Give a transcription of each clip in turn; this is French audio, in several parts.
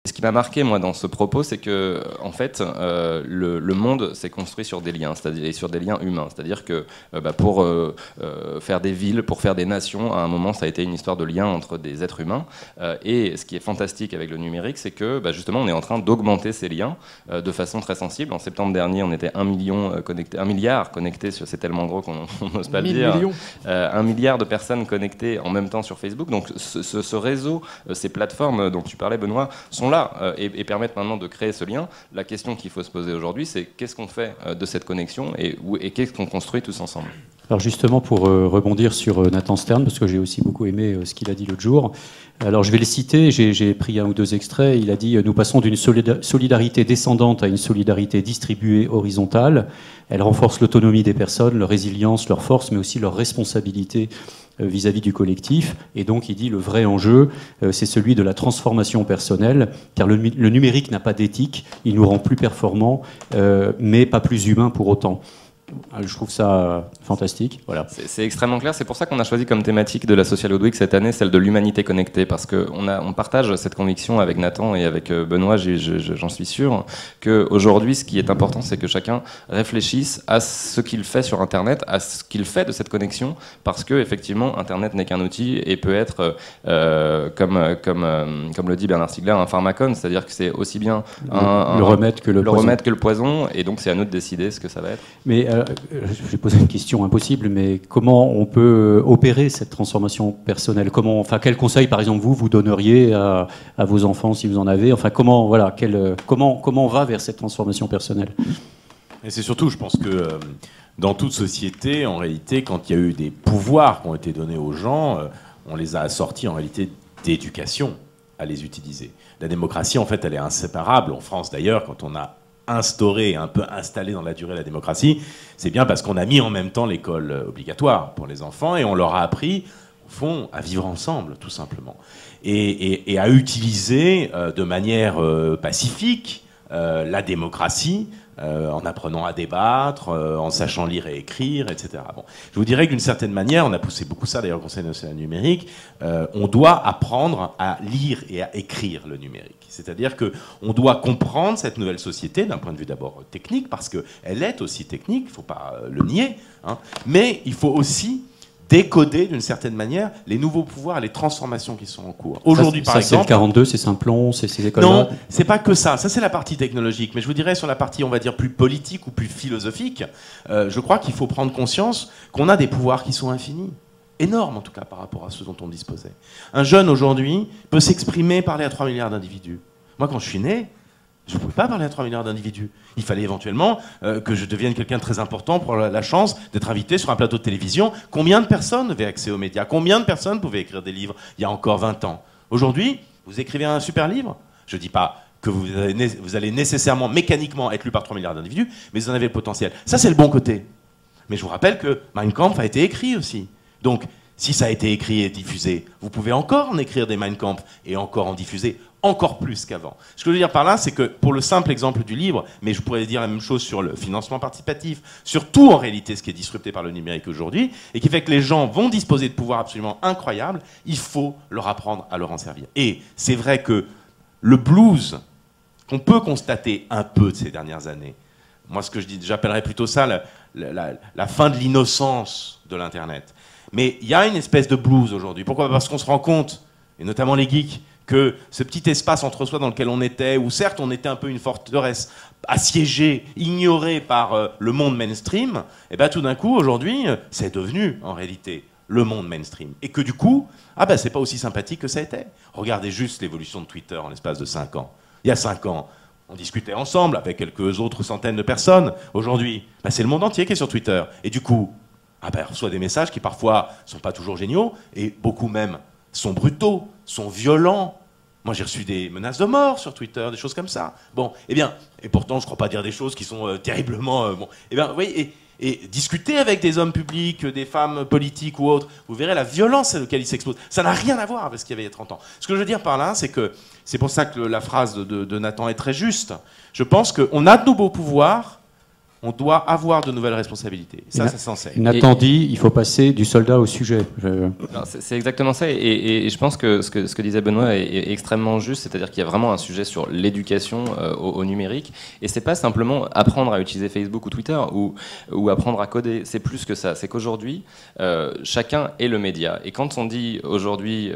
Ce qui m'a marqué, moi, dans ce propos, c'est que, en fait, le monde s'est construit sur des liens, c'est-à-dire sur des liens humains. C'est-à-dire que pour faire des villes, pour faire des nations, à un moment, ça a été une histoire de liens entre des êtres humains. Et ce qui est fantastique avec le numérique, c'est que, justement, on est en train d'augmenter ces liens de façon très sensible. En septembre dernier, on était 1 milliard connectés, c'est tellement gros qu'on n'ose pas le dire. 1 milliard de personnes connectées en même temps sur Facebook. Donc, ce réseau, ces plateformes dont tu parlais, Benoît, sont là et permettent maintenant de créer ce lien. La question qu'il faut se poser aujourd'hui, c'est qu'est-ce qu'on fait de cette connexion et qu'est-ce qu'on construit tous ensemble. Alors justement, pour rebondir sur Nathan Stern, parce que j'ai aussi beaucoup aimé ce qu'il a dit l'autre jour, alors je vais le citer, j'ai pris 1 ou 2 extraits, il a dit « Nous passons d'une solidarité descendante à une solidarité distribuée horizontale. Elle renforce l'autonomie des personnes, leur résilience, leur force, mais aussi leur responsabilité vis-à-vis du collectif. » Et donc il dit « Le vrai enjeu, c'est celui de la transformation personnelle, car le numérique n'a pas d'éthique, il nous rend plus performants, mais pas plus humains pour autant. » Je trouve ça fantastique. Voilà. C'est extrêmement clair. C'est pour ça qu'on a choisi comme thématique de la Social Week cette année celle de l'humanité connectée, parce qu'on partage cette conviction avec Nathan et avec Benoît, j'en suis sûr, qu'aujourd'hui, ce qui est important, c'est que chacun réfléchisse à ce qu'il fait sur Internet, à ce qu'il fait de cette connexion, parce que effectivement, Internet n'est qu'un outil et peut être, comme le dit Bernard Stiegler, un pharmacone, c'est-à-dire que c'est aussi bien le remède que le poison, et donc c'est à nous de décider ce que ça va être. Mais je vais poser une question impossible, mais comment on peut opérer cette transformation personnelle? Quel conseil, par exemple, vous donneriez à vos enfants, si vous en avez? Enfin, comment on va vers cette transformation personnelle? Et c'est surtout, je pense que dans toute société, en réalité, quand il y a eu des pouvoirs qui ont été donnés aux gens, on les a assortis en réalité d'éducation à les utiliser. La démocratie, en fait, elle est inséparable. En France, d'ailleurs, quand on a instauré, un peu installé dans la durée la démocratie, c'est bien parce qu'on a mis en même temps l'école obligatoire pour les enfants et on leur a appris, au fond, à vivre ensemble, tout simplement. Et à utiliser de manière pacifique la démocratie, en apprenant à débattre, en sachant lire et écrire, etc. Bon. Je vous dirais que d'une certaine manière, on a poussé beaucoup ça d'ailleurs au Conseil national numérique, on doit apprendre à lire et à écrire le numérique. C'est-à-dire qu'on doit comprendre cette nouvelle société d'un point de vue d'abord technique, parce qu'elle est aussi technique, il ne faut pas le nier, hein, mais il faut aussi décoder d'une certaine manière les nouveaux pouvoirs et les transformations qui sont en cours. Aujourd'hui, par exemple... c'est le 42, c'est Simplon, c'est ces écoles-là? Non, c'est pas que ça. Ça, c'est la partie technologique. Mais je vous dirais, sur la partie, on va dire, plus politique ou plus philosophique, je crois qu'il faut prendre conscience qu'on a des pouvoirs qui sont infinis. Énormes, en tout cas, par rapport à ceux dont on disposait. Un jeune, aujourd'hui, peut s'exprimer, parler à 3 milliards d'individus. Moi, quand je suis né, je ne pouvais pas parler à 3 milliards d'individus. Il fallait éventuellement que je devienne quelqu'un de très important pour la chance d'être invité sur un plateau de télévision. Combien de personnes avaient accès aux médias? Combien de personnes pouvaient écrire des livres il y a encore 20 ans? Aujourd'hui, vous écrivez un super livre. Je ne dis pas que vous allez nécessairement, mécaniquement être lu par 3 milliards d'individus, mais vous en avez le potentiel. Ça, c'est le bon côté. Mais je vous rappelle que Mein Kampf a été écrit aussi. Donc, si ça a été écrit et diffusé, vous pouvez encore en écrire des Mein Kampf et encore en diffuser encore plus qu'avant. Ce que je veux dire par là, c'est que pour le simple exemple du livre, mais je pourrais dire la même chose sur le financement participatif, sur tout en réalité ce qui est disrupté par le numérique aujourd'hui, et qui fait que les gens vont disposer de pouvoirs absolument incroyables, il faut leur apprendre à leur en servir. Et c'est vrai que le blues qu'on peut constater un peu de ces dernières années, moi ce que j'appellerais plutôt ça la fin de l'innocence de l'Internet. Mais il y a une espèce de blues aujourd'hui. Pourquoi? Parce qu'on se rend compte, et notamment les geeks, que ce petit espace entre soi dans lequel on était, où certes on était un peu une forteresse assiégée, ignorée par le monde mainstream, et bien tout d'un coup, aujourd'hui, c'est devenu en réalité le monde mainstream. Et que du coup, c'est pas aussi sympathique que ça a été. Regardez juste l'évolution de Twitter en l'espace de 5 ans. Il y a 5 ans, on discutait ensemble avec quelques autres centaines de personnes. Aujourd'hui, c'est le monde entier qui est sur Twitter. Et du coup, on reçoit des messages qui parfois sont pas toujours géniaux, et beaucoup même sont brutaux, sont violents. Moi, j'ai reçu des menaces de mort sur Twitter, des choses comme ça. Bon, et pourtant, je ne crois pas dire des choses qui sont terriblement... et discuter avec des hommes publics, des femmes politiques ou autres, vous verrez la violence à laquelle ils s'exposent. Ça n'a rien à voir avec ce qu'il y avait il y a 30 ans. Ce que je veux dire par là, c'est que c'est pour ça que la phrase de Nathan est très juste. Je pense qu'on a de nouveaux pouvoirs, On doit avoir de nouvelles responsabilités. Ça s'enseigne. Nathan dit, il faut passer du soldat au sujet. C'est exactement ça, et je pense que ce que disait Benoît est extrêmement juste, c'est-à-dire qu'il y a vraiment un sujet sur l'éducation au numérique, et c'est pas simplement apprendre à utiliser Facebook ou Twitter, ou apprendre à coder, c'est plus que ça, c'est qu'aujourd'hui, chacun est le média, et quand on dit aujourd'hui,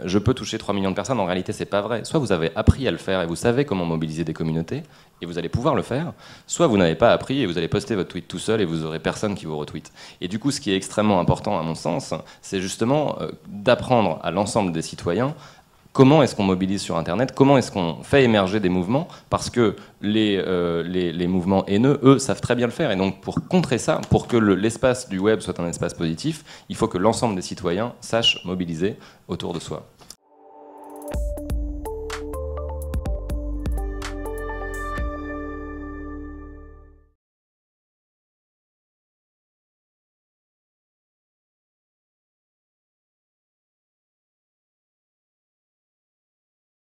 je peux toucher 3 millions de personnes, en réalité c'est pas vrai. Soit vous avez appris à le faire et vous savez comment mobiliser des communautés, et vous allez pouvoir le faire, soit vous n'avez pas appris et vous allez poster votre tweet tout seul et vous aurez personne qui vous retweet. Et du coup, ce qui est extrêmement important à mon sens, c'est justement d'apprendre à l'ensemble des citoyens comment est-ce qu'on mobilise sur Internet, comment est-ce qu'on fait émerger des mouvements, parce que les mouvements haineux, eux, savent très bien le faire. Et donc, pour contrer ça, pour que l'espace du web soit un espace positif, il faut que l'ensemble des citoyens sachent mobiliser autour de soi.